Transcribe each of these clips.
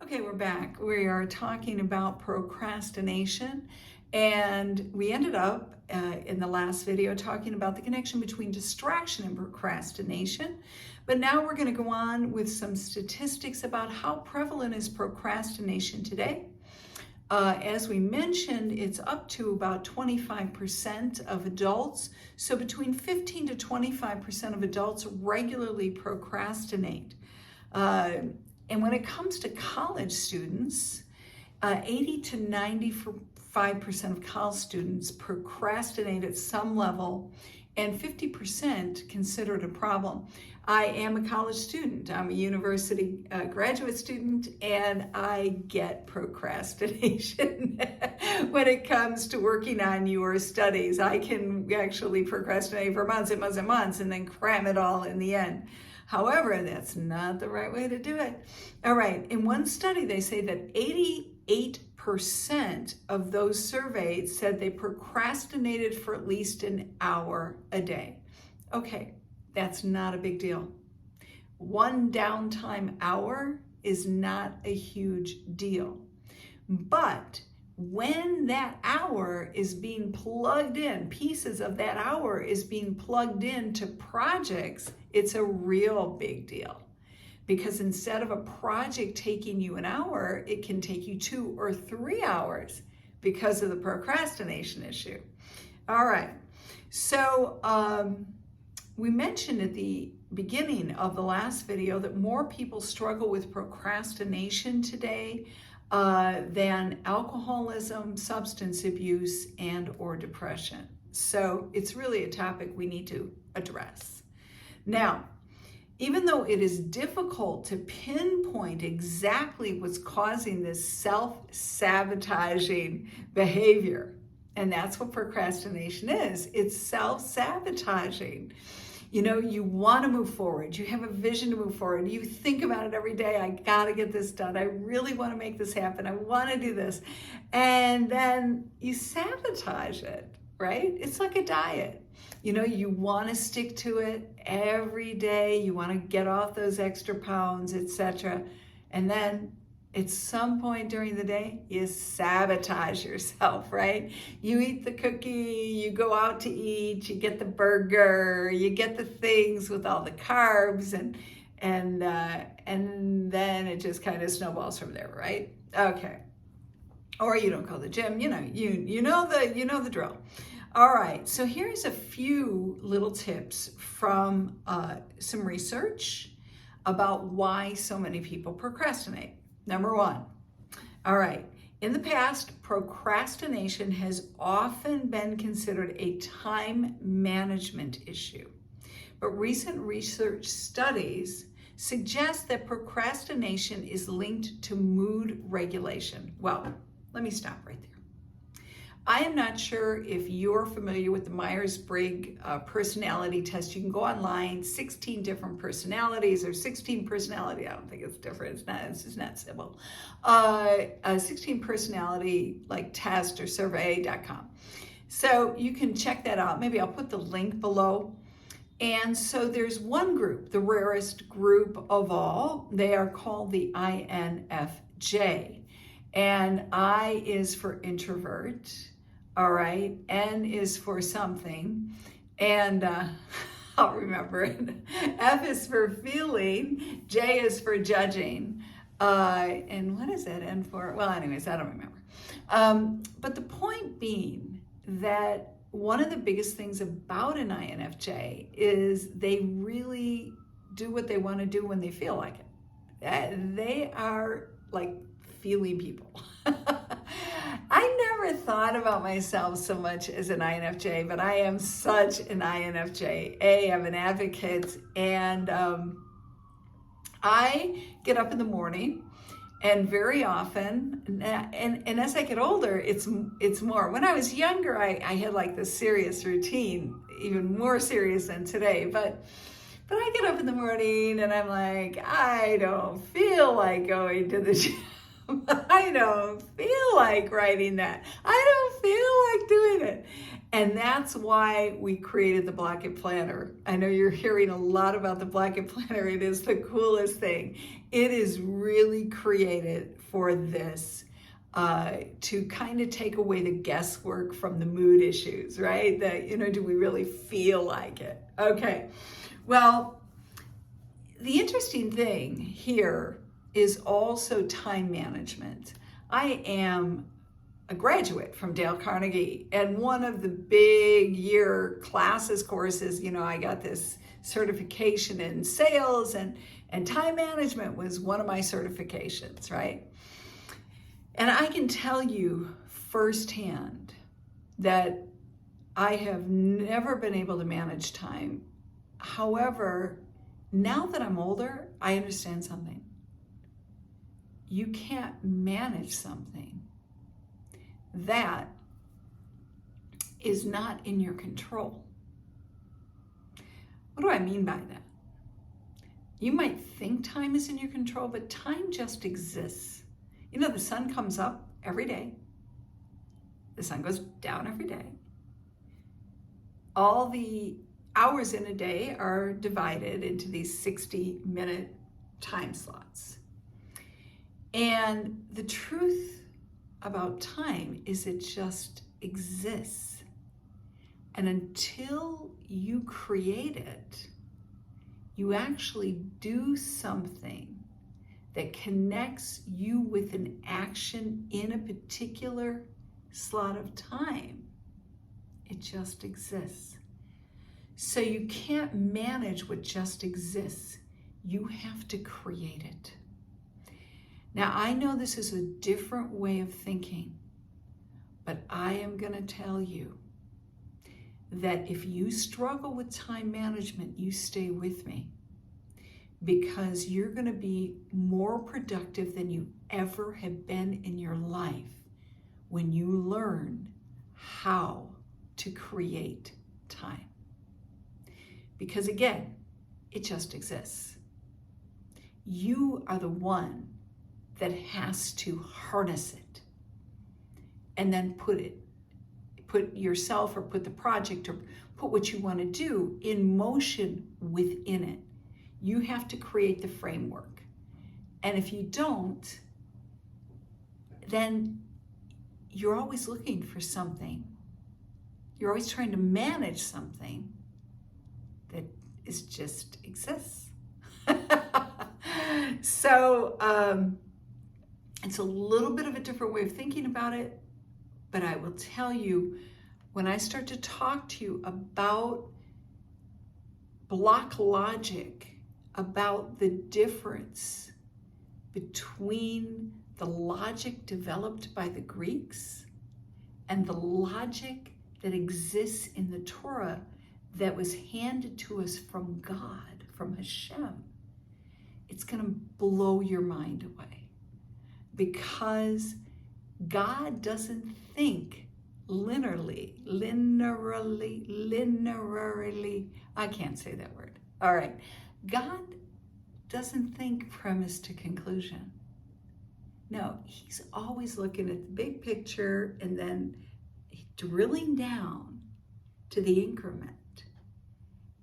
Okay, we're back. We are talking about procrastination, and we ended up in the last video talking about the connection between distraction and procrastination. But now we're going to go on with some statistics about how prevalent is procrastination today. As we mentioned, it's up to about 25% of adults. So between 15 to 25% of adults regularly procrastinate. And when it comes to college students, 80 to 95% of college students procrastinate at some level, and 50% consider it a problem. I am a college student. I'm a university graduate student, and I get procrastination when it comes to working on your studies. I can actually procrastinate for months and months and months and then cram it all in the end. However, that's not the right way to do it. All right, in one study, they say that 88% of those surveyed said they procrastinated for at least an hour a day. Okay, that's not a big deal. One downtime hour is not a huge deal. But when that hour is being plugged in, pieces of that hour is being plugged into projects, it's a real big deal. Because instead of a project taking you an hour, it can take you 2 or 3 hours because of the procrastination issue. All right, so we mentioned at the beginning of the last video that more people struggle with procrastination today than alcoholism, substance abuse, and or depression. So it's really a topic we need to address. Now, even though it is difficult to pinpoint exactly what's causing this self-sabotaging behavior, and that's what procrastination is, it's self-sabotaging. You know, you want to move forward. You have a vision to move forward. You think about it every day. I got to get this done. I really want to make this happen. I want to do this. And then you sabotage it, right? It's like a diet. You know, you want to stick to it every day. You want to get off those extra pounds, etc. And then at some point during the day, you sabotage yourself, right? You eat the cookie, you go out to eat, you get the burger, you get the things with all the carbs, and then it just kind of snowballs from there, right? Okay. Or you don't go to the gym, you know the drill. All right, so here's a few little tips from some research about why so many people procrastinate. Number one, all right, in the past, procrastination has often been considered a time management issue. But recent research studies suggest that procrastination is linked to mood regulation. Well, let me stop right there. I am not sure if you're familiar with the Myers-Briggs personality test. You can go online, 16 different personalities or 16 personality. I don't think it's different. It's just not simple. 16 personality like test or survey.com. So you can check that out. Maybe I'll put the link below. And so there's one group, the rarest group of all. They are called the INFJ. And I is for introvert. All right, N is for something, and I'll remember it. F is for feeling, J is for judging, and what is that N for? Well, anyways, I don't remember. But the point being that one of the biggest things about an INFJ is they really do what they want to do when they feel like it. They are like feeling people. I never thought about myself so much as an INFJ, but I am such an INFJ. I'm an advocate, and I get up in the morning, and very often, and as I get older, it's more. When I was younger, I had like this serious routine, even more serious than today, but I get up in the morning, and I'm like, I don't feel like going to the gym. I don't feel like writing that. I don't feel like doing it. And that's why we created the Blockit Planner. I know you're hearing a lot about the Blockit Planner. It is the coolest thing. It is really created for this, to kind of take away the guesswork from the mood issues, right? That, do we really feel like it? Okay, well, the interesting thing here is also time management. I am a graduate from Dale Carnegie, and one of the big year courses, I got this certification in sales, and time management was one of my certifications, right? And I can tell you firsthand that I have never been able to manage time. However, now that I'm older, I understand something. You can't manage something that is not in your control. What do I mean by that? You might think time is in your control, but time just exists. The sun comes up every day. The sun goes down every day. All the hours in a day are divided into these 60-minute time slots. And the truth about time is it just exists. And until you create it, you actually do something that connects you with an action in a particular slot of time. It just exists. So you can't manage what just exists. You have to create it. Now, I know this is a different way of thinking, but I am going to tell you that if you struggle with time management, you stay with me, because you're going to be more productive than you ever have been in your life when you learn how to create time. Because again, it just exists. You are the one that has to harness it and then put yourself, or put the project, or put what you want to do in motion within it. You have to create the framework. And if you don't, then you're always looking for something. You're always trying to manage something that just exists. So it's a little bit of a different way of thinking about it, but I will tell you, when I start to talk to you about block logic, about the difference between the logic developed by the Greeks and the logic that exists in the Torah that was handed to us from God, from Hashem, it's going to blow your mind away, because God doesn't think linearly, I can't say that word. All right. God doesn't think premise to conclusion. No, he's always looking at the big picture and then drilling down to the increment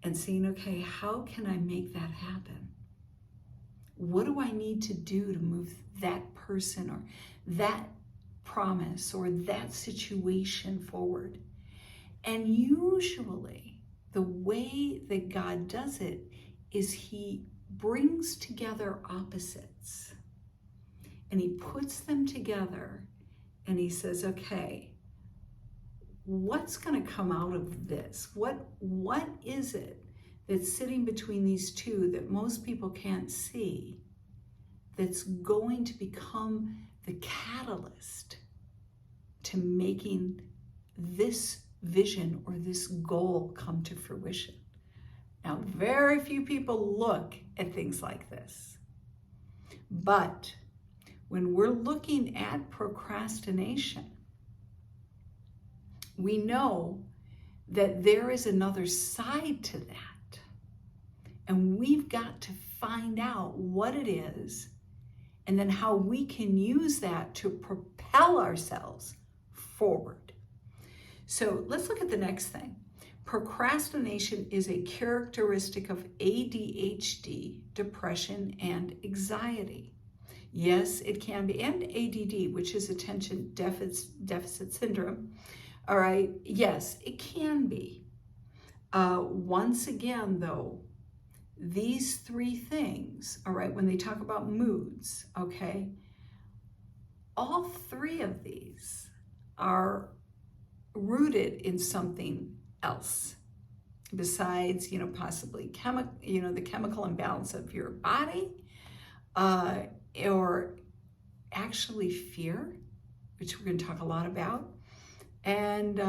and seeing, okay, how can I make that happen? What do I need to do to move that person or that promise or that situation forward? And usually the way that God does it is he brings together opposites and he puts them together and he says, okay, what's going to come out of this? What is it that's sitting between these two that most people can't see, that's going to become the catalyst to making this vision or this goal come to fruition? Now, very few people look at things like this. But when we're looking at procrastination, we know that there is another side to that. And we've got to find out what it is and then how we can use that to propel ourselves forward. So let's look at the next thing. Procrastination is a characteristic of ADHD, depression, and anxiety. Yes, it can be, and ADD, which is attention deficit syndrome. All right, yes, it can be. Once again, though, these three things, all right, when they talk about moods, okay, all three of these are rooted in something else besides, possibly the chemical imbalance of your body, or actually fear, which we're going to talk a lot about, and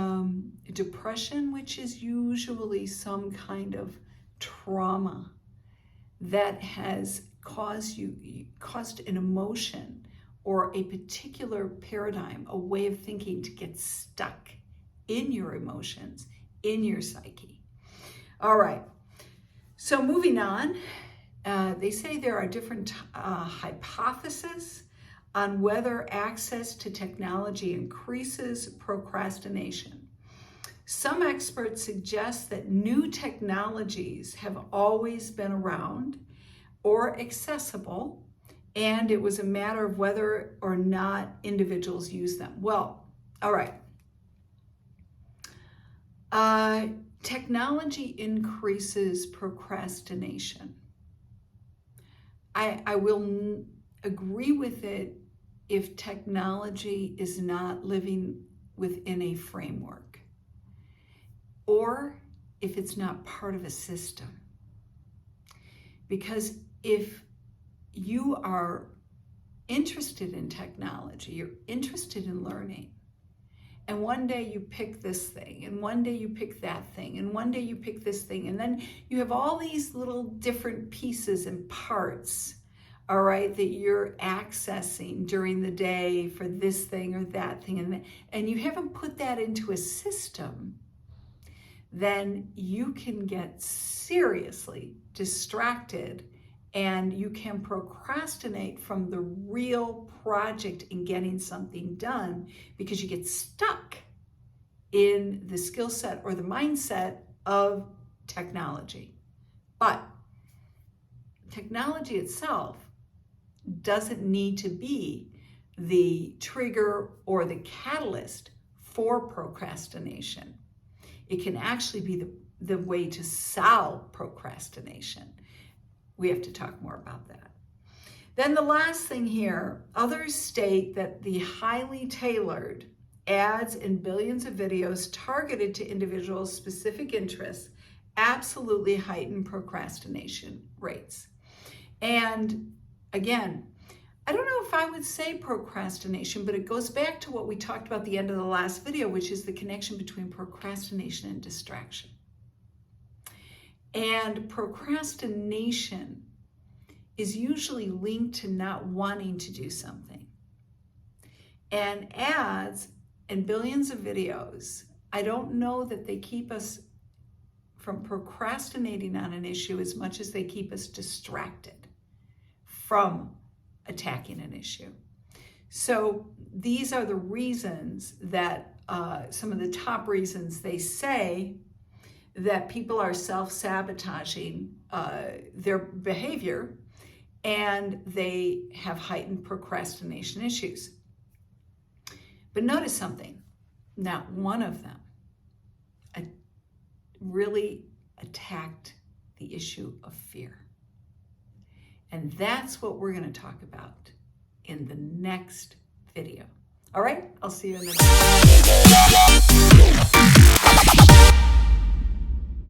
depression, which is usually some kind of trauma that has caused an emotion or a particular paradigm, a way of thinking to get stuck in your emotions, in your psyche. All right, so moving on, they say there are different hypotheses on whether access to technology increases procrastination. Some experts suggest that new technologies have always been around or accessible, and it was a matter of whether or not individuals use them. Well, all right. Technology increases procrastination. I will agree with it if technology is not living within a framework, or if it's not part of a system. Because if you are interested in technology, you're interested in learning, and one day you pick this thing, and one day you pick that thing, and one day you pick this thing, and then you have all these little different pieces and parts, all right, that you're accessing during the day for this thing or that thing, and you haven't put that into a system, then you can get seriously distracted, and you can procrastinate from the real project in getting something done because you get stuck in the skill set or the mindset of technology. But technology itself doesn't need to be the trigger or the catalyst for procrastination. It can actually be the way to solve procrastination. We have to talk more about that. Then the last thing here, others state that the highly tailored ads and billions of videos targeted to individuals' specific interests absolutely heighten procrastination rates. And again, I don't know if I would say procrastination, but it goes back to what we talked about at the end of the last video, which is the connection between procrastination and distraction. And procrastination is usually linked to not wanting to do something. And ads and billions of videos, I don't know that they keep us from procrastinating on an issue as much as they keep us distracted from attacking an issue. So these are the reasons that some of the top reasons they say that people are self-sabotaging their behavior, and they have heightened procrastination issues. But notice something, not one of them really attacked the issue of fear. And that's what we're going to talk about in the next video. All right, I'll see you in the next video.